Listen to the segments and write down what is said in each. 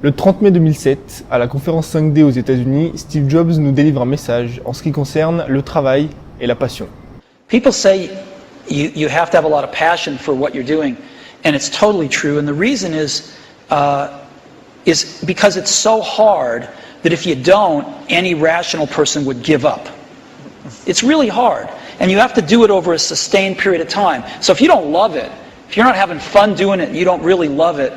Le 30 mai 2007, à la conférence 5D aux États-Unis, Steve Jobs nous délivre un message en ce qui concerne le travail et la passion. People say you have to have a lot of passion for what you're doing, and it's totally true. And the reason is because it's so hard that if you don't, any rational person would give up. It's really hard, and you have to do it over a sustained period of time. So if you don't love it, if you're not having fun doing it, and you don't really love it,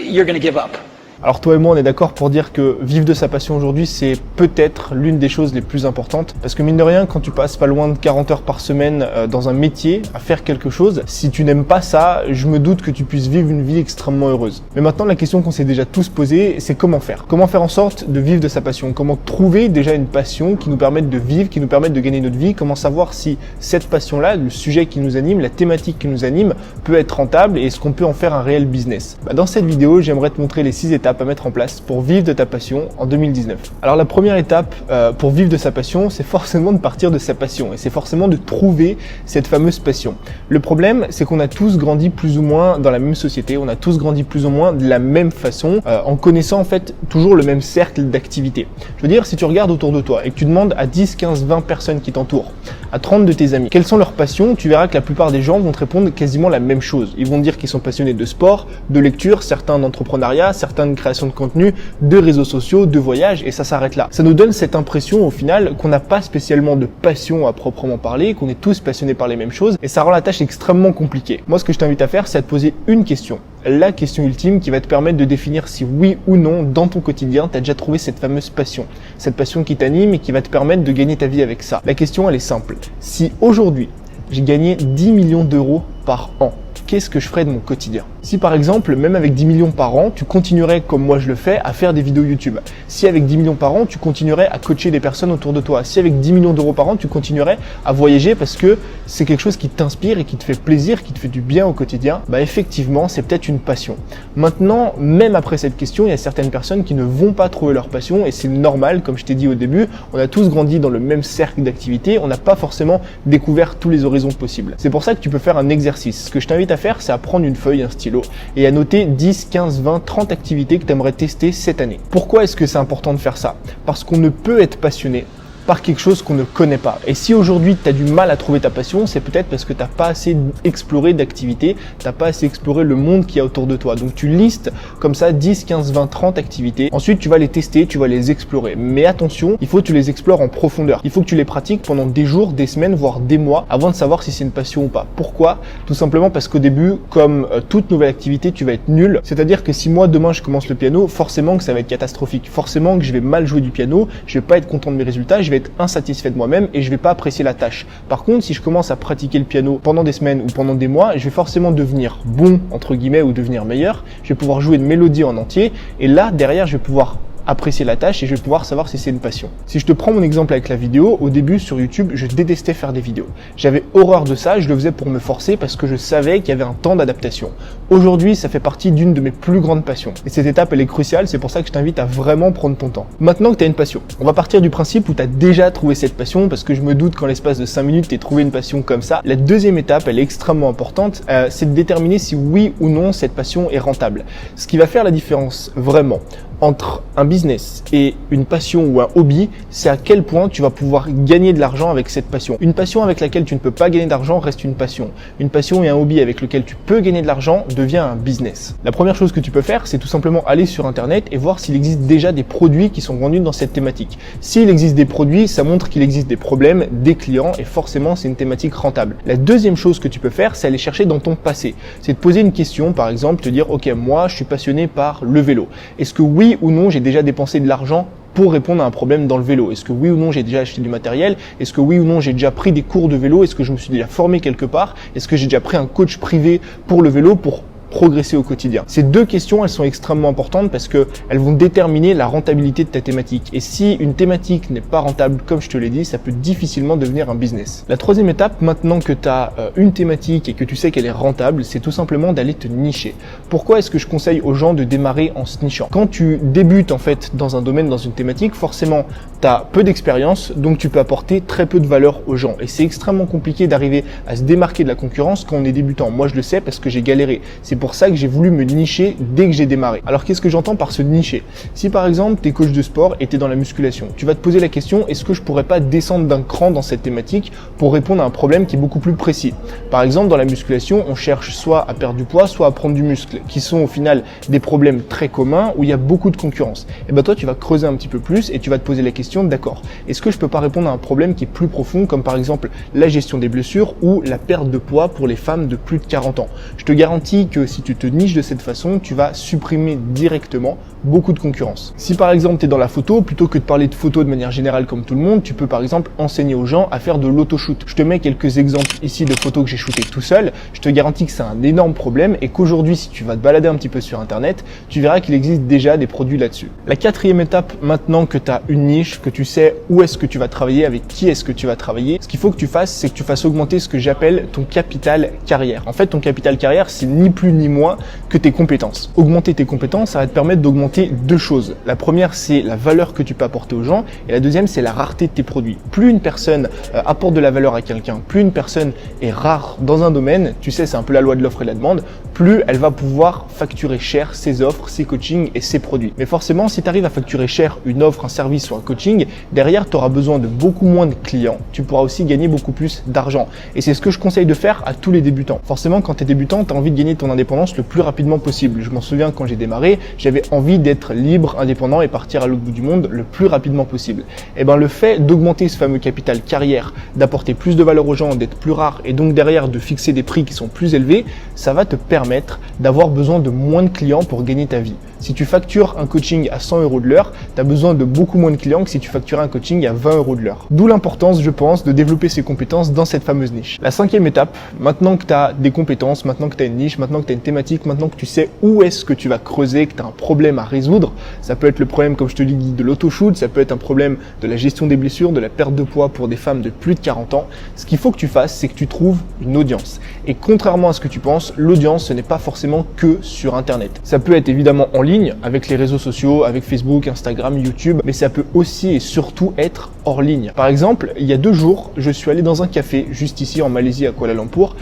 you're going to give up. Alors toi et moi on est d'accord pour dire que vivre de sa passion aujourd'hui c'est peut-être l'une des choses les plus importantes parce que mine de rien quand tu passes pas loin de 40 heures par semaine dans un métier à faire quelque chose, si tu n'aimes pas ça, je me doute que tu puisses vivre une vie extrêmement heureuse. Mais maintenant la question qu'on s'est déjà tous posée c'est comment faire en sorte de vivre de sa passion, comment trouver déjà une passion qui nous permette de vivre, qui nous permette de gagner notre vie, comment savoir si cette passion là, le sujet qui nous anime, la thématique qui nous anime peut être rentable et est-ce qu'on peut en faire un réel business. Dans cette vidéo j'aimerais te montrer les 6 étapes à mettre en place pour vivre de ta passion en 2019. Alors la première étape pour vivre de sa passion, c'est forcément de partir de sa passion et c'est forcément de trouver cette fameuse passion. Le problème, c'est qu'on a tous grandi plus ou moins dans la même société, on a tous grandi plus ou moins de la même façon, en connaissant en fait toujours le même cercle d'activités. Je veux dire, si tu regardes autour de toi et que tu demandes à 10, 15, 20 personnes qui t'entourent, à 30 de tes amis, quelles sont leurs passions, tu verras que la plupart des gens vont te répondre quasiment la même chose. Ils vont te dire qu'ils sont passionnés de sport, de lecture, certains d'entrepreneuriat, certains de création de contenu, de réseaux sociaux, de voyages, et ça s'arrête là. Ça nous donne cette impression au final qu'on n'a pas spécialement de passion à proprement parler, qu'on est tous passionnés par les mêmes choses, et ça rend la tâche extrêmement compliquée. Moi, ce que je t'invite à faire, c'est à te poser une question. La question ultime qui va te permettre de définir si oui ou non, dans ton quotidien, tu as déjà trouvé cette fameuse passion. Cette passion qui t'anime et qui va te permettre de gagner ta vie avec ça. La question, elle est simple. Si aujourd'hui, j'ai gagné 10 millions d'euros par an, qu'est-ce que je ferais de mon quotidien? Si par exemple, même avec 10 millions par an, tu continuerais comme moi je le fais à faire des vidéos YouTube. Si avec 10 millions par an, tu continuerais à coacher des personnes autour de toi. Si avec 10 millions d'euros par an, tu continuerais à voyager parce que c'est quelque chose qui t'inspire et qui te fait plaisir, qui te fait du bien au quotidien, effectivement, c'est peut-être une passion. Maintenant, même après cette question, il y a certaines personnes qui ne vont pas trouver leur passion et c'est normal, comme je t'ai dit au début, on a tous grandi dans le même cercle d'activités, on n'a pas forcément découvert tous les horizons possibles. C'est pour ça que tu peux faire un exercice. Ce que je t'invite à faire, c'est à prendre une feuille, un stylo et à noter 10, 15, 20, 30 activités que tu aimerais tester cette année. Pourquoi est-ce que c'est important de faire ça? Parce qu'on ne peut être passionné par quelque chose qu'on ne connaît pas. Et si aujourd'hui tu as du mal à trouver ta passion, c'est peut-être parce que tu n'as pas assez exploré d'activités, tu n'as pas assez exploré le monde qu'il y a autour de toi. Donc tu listes comme ça 10, 15, 20, 30 activités. Ensuite tu vas les tester, tu vas les explorer. Mais attention, il faut que tu les explores en profondeur. Il faut que tu les pratiques pendant des jours, des semaines, voire des mois avant de savoir si c'est une passion ou pas. Pourquoi? Tout simplement parce qu'au début, comme toute nouvelle activité, tu vas être nul. C'est-à-dire que si moi demain je commence le piano, forcément que ça va être catastrophique. Forcément que je vais mal jouer du piano, je vais pas être content de mes résultats, je vais être insatisfait de moi-même et je vais pas apprécier la tâche. Par contre, si je commence à pratiquer le piano pendant des semaines ou pendant des mois, je vais forcément devenir bon, entre guillemets, ou devenir meilleur. Je vais pouvoir jouer une mélodie en entier et là, derrière, je vais pouvoir apprécier la tâche et je vais pouvoir savoir si c'est une passion. Si je te prends mon exemple avec la vidéo, au début sur YouTube, je détestais faire des vidéos. J'avais horreur de ça, je le faisais pour me forcer parce que je savais qu'il y avait un temps d'adaptation. Aujourd'hui, ça fait partie d'une de mes plus grandes passions. Et cette étape, elle est cruciale, c'est pour ça que je t'invite à vraiment prendre ton temps. Maintenant que tu as une passion, on va partir du principe où tu as déjà trouvé cette passion parce que je me doute qu'en l'espace de 5 minutes, tu aies trouvé une passion comme ça. La deuxième étape, elle est extrêmement importante, c'est de déterminer si oui ou non cette passion est rentable. Ce qui va faire la différence vraiment entre un business et une passion ou un hobby, c'est à quel point tu vas pouvoir gagner de l'argent avec cette passion. Une passion avec laquelle tu ne peux pas gagner d'argent reste une passion. Une passion et un hobby avec lequel tu peux gagner de l'argent devient un business. La première chose que tu peux faire, c'est tout simplement aller sur Internet et voir s'il existe déjà des produits qui sont vendus dans cette thématique. S'il existe des produits, ça montre qu'il existe des problèmes, des clients et forcément c'est une thématique rentable. La deuxième chose que tu peux faire, c'est aller chercher dans ton passé. C'est te poser une question, par exemple, te dire « Ok, moi je suis passionné par le vélo. Est-ce que oui ou non j'ai déjà dépensé de l'argent pour répondre à un problème dans le vélo? Est-ce que oui ou non j'ai déjà acheté du matériel? Est-ce que oui ou non j'ai déjà pris des cours de vélo? Est-ce que je me suis déjà formé quelque part? Est-ce que j'ai déjà pris un coach privé pour le vélo pour progresser au quotidien? Ces deux questions, elles sont extrêmement importantes parce que elles vont déterminer la rentabilité de ta thématique. Et si une thématique n'est pas rentable, comme je te l'ai dit, ça peut difficilement devenir un business. La troisième étape, maintenant que tu as une thématique et que tu sais qu'elle est rentable, c'est tout simplement d'aller te nicher. Pourquoi est-ce que je conseille aux gens de démarrer en se nichant? Quand tu débutes en fait dans un domaine, dans une thématique, forcément tu as peu d'expérience, donc tu peux apporter très peu de valeur aux gens. Et c'est extrêmement compliqué d'arriver à se démarquer de la concurrence quand on est débutant. Moi je le sais parce que j'ai galéré. C'est pour ça que j'ai voulu me nicher dès que j'ai démarré. Alors qu'est-ce que j'entends par se nicher? Si par exemple t'es coach de sport et t'es dans la musculation, tu vas te poser la question, est-ce que je pourrais pas descendre d'un cran dans cette thématique pour répondre à un problème qui est beaucoup plus précis? Par exemple, dans la musculation, on cherche soit à perdre du poids, soit à prendre du muscle, qui sont au final des problèmes très communs où il y a beaucoup de concurrence. Et ben toi, tu vas creuser un petit peu plus et tu vas te poser la question, d'accord, est-ce que je peux pas répondre à un problème qui est plus profond, comme par exemple la gestion des blessures ou la perte de poids pour les femmes de plus de 40 ans? Je te garantis que si tu te niches de cette façon, tu vas supprimer directement beaucoup de concurrence. Si par exemple tu es dans la photo, plutôt que de parler de photo de manière générale comme tout le monde, tu peux par exemple enseigner aux gens à faire de l'autoshoot. Je te mets quelques exemples ici de photos que j'ai shootées tout seul. Je te garantis que c'est un énorme problème et qu'aujourd'hui, si tu vas te balader un petit peu sur internet, tu verras qu'il existe déjà des produits là-dessus. La quatrième étape, maintenant que tu as une niche, que tu sais où est-ce que tu vas travailler, avec qui est-ce que tu vas travailler, ce qu'il faut que tu fasses, c'est que tu fasses augmenter ce que j'appelle ton capital carrière. En fait, ton capital carrière, c'est ni plus ni moins que tes compétences. Augmenter tes compétences, ça va te permettre d'augmenter deux choses. La première, c'est la valeur que tu peux apporter aux gens et la deuxième, c'est la rareté de tes produits. Plus une personne apporte de la valeur à quelqu'un, plus une personne est rare dans un domaine, tu sais, c'est un peu la loi de l'offre et de la demande, plus elle va pouvoir facturer cher ses offres, ses coachings et ses produits. Mais forcément, si tu arrives à facturer cher une offre, un service ou un coaching, derrière, tu auras besoin de beaucoup moins de clients. Tu pourras aussi gagner beaucoup plus d'argent. Et c'est ce que je conseille de faire à tous les débutants. Forcément, quand tu es débutant, tu as envie de gagner ton indépendance le plus rapidement possible. Je m'en souviens quand j'ai démarré, j'avais envie d'être libre, indépendant et partir à l'autre bout du monde le plus rapidement possible. Et ben, le fait d'augmenter ce fameux capital carrière, d'apporter plus de valeur aux gens, d'être plus rare et donc derrière de fixer des prix qui sont plus élevés, ça va te permettre d'avoir besoin de moins de clients pour gagner ta vie. Si tu factures un coaching à 100 € de l'heure, tu as besoin de beaucoup moins de clients que si tu facturais un coaching à 20 € de l'heure. D'où l'importance, je pense, de développer ses compétences dans cette fameuse niche. La cinquième étape, maintenant que tu as des compétences, maintenant que tu as une niche, maintenant que tu as une thématique, maintenant que tu sais où est-ce que tu vas creuser, que tu as un problème à résoudre, ça peut être le problème, comme je te l'ai dit, de l'autoshoot, ça peut être un problème de la gestion des blessures, de la perte de poids pour des femmes de plus de 40 ans. Ce qu'il faut que tu fasses, c'est que tu trouves une audience. Et contrairement à ce que tu penses, l'audience, ce n'est pas forcément que sur Internet. Ça peut être évidemment en ligne, avec les réseaux sociaux, avec Facebook, Instagram, YouTube, mais ça peut aussi et surtout être hors ligne. Par exemple, il y a 2 jours, je suis allé dans un café, juste ici en Malaisie, à Kuala Lumpur.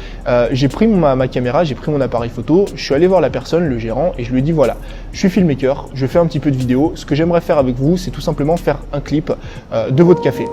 J'ai pris ma caméra, j'ai pris mon appareil photo, je suis allé voir la personne, le gérant, et je lui ai dit voilà, je suis filmmaker, je fais un petit peu de vidéo. Ce que j'aimerais faire avec vous, c'est tout simplement faire un clip de votre café.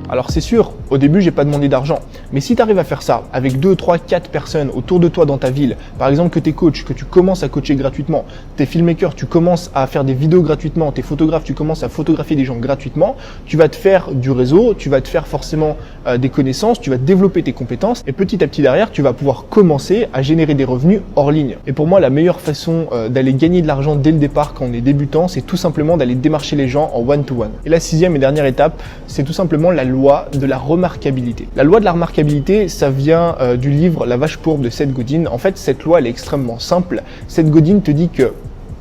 Alors c'est sûr, au début, j'ai pas demandé d'argent. Mais si tu arrives à faire ça avec 2, 3, 4 personnes autour de toi dans ta ville, par exemple que tu es coach, que tu commences à coacher gratuitement, tu es filmmaker, tu commences à faire des vidéos gratuitement, tu es photographe, tu commences à photographier des gens gratuitement, tu vas te faire du réseau, tu vas te faire forcément des connaissances, tu vas développer tes compétences et petit à petit derrière, tu vas pouvoir commencer à générer des revenus hors ligne. Et pour moi, la meilleure façon d'aller gagner de l'argent dès le départ quand on est débutant, c'est tout simplement d'aller démarcher les gens en one-to-one. Et la 6e et dernière étape, c'est tout simplement la loi de la remarquabilité. La loi de la remarquabilité, ça vient du livre La vache pourpre de Seth Godin. En fait, cette loi, elle est extrêmement simple. Seth Godin te dit que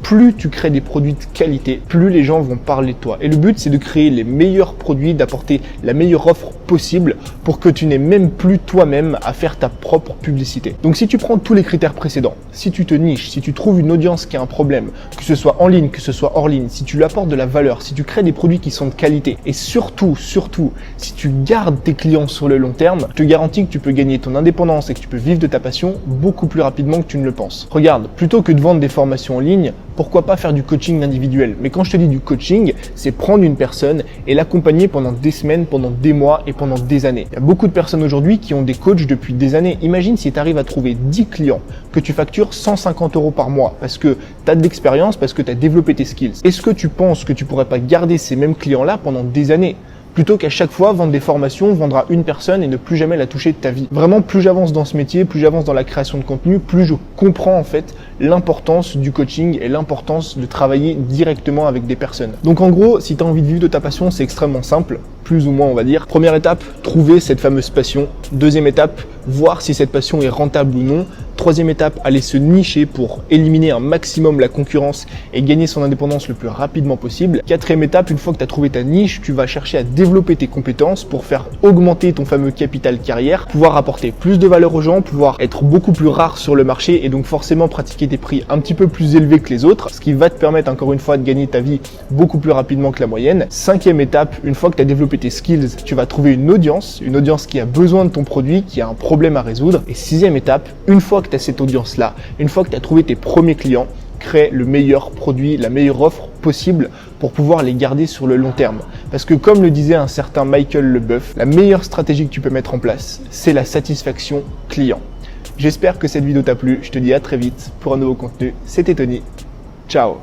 plus tu crées des produits de qualité, plus les gens vont parler de toi. Et le but, c'est de créer les meilleurs produits, d'apporter la meilleure offre possible pour que tu n'aies même plus toi-même à faire ta propre publicité. Donc si tu prends tous les critères précédents, si tu te niches, si tu trouves une audience qui a un problème, que ce soit en ligne, que ce soit hors ligne, si tu lui apportes de la valeur, si tu crées des produits qui sont de qualité et surtout, si tu gardes tes clients sur le long terme, je te garantis que tu peux gagner ton indépendance et que tu peux vivre de ta passion beaucoup plus rapidement que tu ne le penses. Regarde, plutôt que de vendre des formations en ligne, pourquoi pas faire du coaching individuel? Mais quand je te dis du coaching, c'est prendre une personne et l'accompagner pendant des semaines, pendant des mois et pendant des années. Il y a beaucoup de personnes aujourd'hui qui ont des coachs depuis des années. Imagine si tu arrives à trouver 10 clients, que tu factures 150 € par mois parce que tu as de l'expérience, parce que tu as développé tes skills. Est-ce que tu penses que tu pourrais pas garder ces mêmes clients-là pendant des années? Plutôt qu'à chaque fois vendre des formations, vendre à une personne et ne plus jamais la toucher de ta vie. Vraiment, plus j'avance dans ce métier, plus j'avance dans la création de contenu, plus je comprends en fait l'importance du coaching et l'importance de travailler directement avec des personnes. Donc en gros, si tu as envie de vivre de ta passion, c'est extrêmement simple, plus ou moins on va dire. Première étape, trouver cette fameuse passion. Deuxième étape, voir si cette passion est rentable ou non. Troisième étape, aller se nicher pour éliminer un maximum la concurrence et gagner son indépendance le plus rapidement possible. Quatrième étape, une fois que tu as trouvé ta niche, tu vas chercher à développer tes compétences pour faire augmenter ton fameux capital carrière, pouvoir apporter plus de valeur aux gens, pouvoir être beaucoup plus rare sur le marché et donc forcément pratiquer des prix un petit peu plus élevés que les autres, ce qui va te permettre encore une fois de gagner ta vie beaucoup plus rapidement que la moyenne. Cinquième étape, une fois que tu as développé tes skills, tu vas trouver une audience qui a besoin de ton produit, qui a un problème à résoudre. Et sixième étape, une fois que tu as cette audience-là, une fois que tu as trouvé tes premiers clients, crée le meilleur produit, la meilleure offre possible pour pouvoir les garder sur le long terme. Parce que comme le disait un certain Michael Leboeuf, la meilleure stratégie que tu peux mettre en place, c'est la satisfaction client. J'espère que cette vidéo t'a plu, je te dis à très vite pour un nouveau contenu. C'était Tony, ciao.